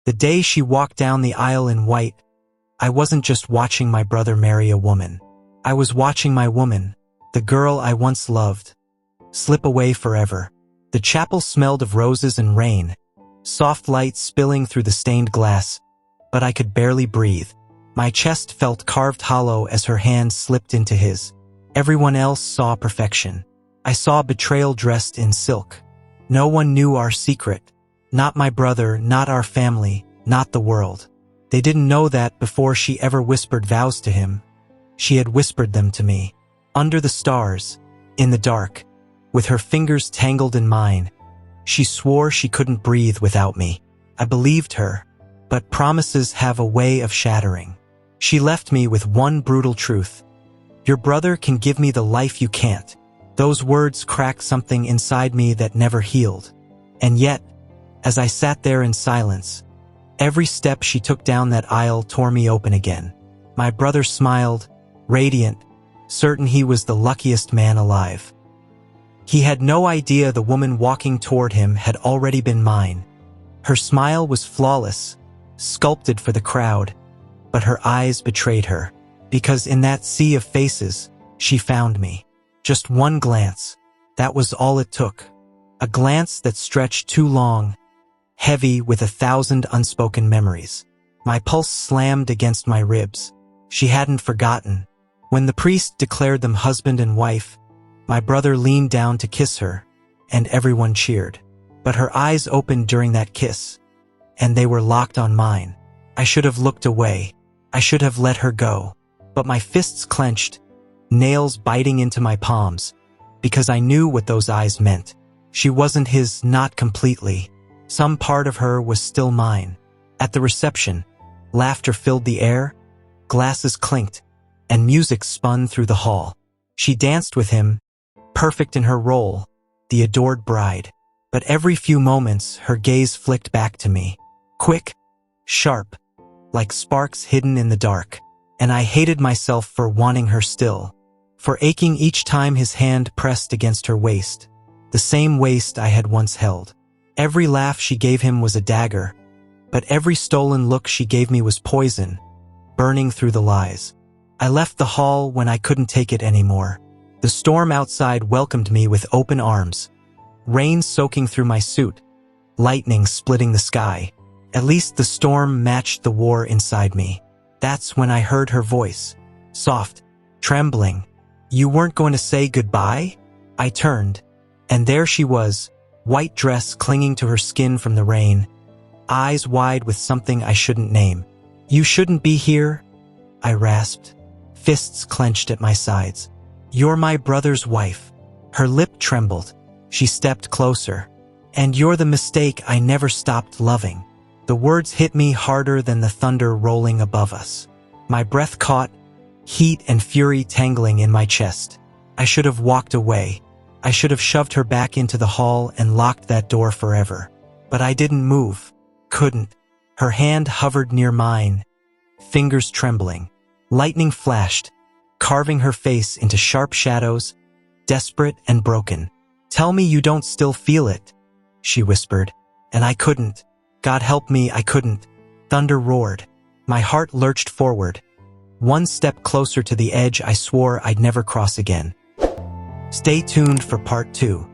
The day she walked down the aisle in white, I wasn't just watching my brother marry a woman. I was watching my woman, the girl I once loved, slip away forever. The chapel smelled of roses and rain, soft light spilling through the stained glass, but I could barely breathe. My chest felt carved hollow as her hand slipped into his. Everyone else saw perfection. I saw betrayal dressed in silk. No one knew our secret. Not my brother, not our family, not the world. They didn't know that before she ever whispered vows to him. She had whispered them to me. Under the stars, in the dark, with her fingers tangled in mine, she swore she couldn't breathe without me. I believed her, but promises have a way of shattering. She left me with one brutal truth. Your brother can give me the life you can't. Those words cracked something inside me that never healed. And yet, as I sat there in silence, every step she took down that aisle tore me open again. My brother smiled, radiant, certain he was the luckiest man alive. He had no idea the woman walking toward him had already been mine. Her smile was flawless, sculpted for the crowd, but her eyes betrayed her, because in that sea of faces, she found me. Just one glance, that was all it took. A glance that stretched too long, heavy with 1,000 unspoken memories. My pulse slammed against my ribs. She hadn't forgotten. When the priest declared them husband and wife, my brother leaned down to kiss her, and everyone cheered. But her eyes opened during that kiss, and they were locked on mine. I should have looked away. I should have let her go. But my fists clenched, nails biting into my palms, because I knew what those eyes meant. She wasn't his, not completely. Some part of her was still mine. At the reception, laughter filled the air, glasses clinked, and music spun through the hall. She danced with him, perfect in her role, the adored bride. But every few moments, her gaze flicked back to me. Quick, sharp, like sparks hidden in the dark. And I hated myself for wanting her still, for aching each time his hand pressed against her waist, the same waist I had once held. Every laugh she gave him was a dagger, but every stolen look she gave me was poison, burning through the lies. I left the hall when I couldn't take it anymore. The storm outside welcomed me with open arms, rain soaking through my suit, lightning splitting the sky. At least the storm matched the war inside me. That's when I heard her voice, soft, trembling. You weren't going to say goodbye? I turned, and there she was, white dress clinging to her skin from the rain, eyes wide with something I shouldn't name. You shouldn't be here, I rasped, fists clenched at my sides. You're my brother's wife. Her lip trembled. She stepped closer. And you're the mistake I never stopped loving. The words hit me harder than the thunder rolling above us. My breath caught, heat and fury tangling in my chest. I should have walked away. I should have shoved her back into the hall and locked that door forever. But I didn't move. Couldn't. Her hand hovered near mine, fingers trembling. Lightning flashed, carving her face into sharp shadows, desperate and broken. Tell me you don't still feel it, she whispered, and I couldn't. God help me, I couldn't. Thunder roared. My heart lurched forward, one step closer to the edge I swore I'd never cross again. Stay tuned for part 2.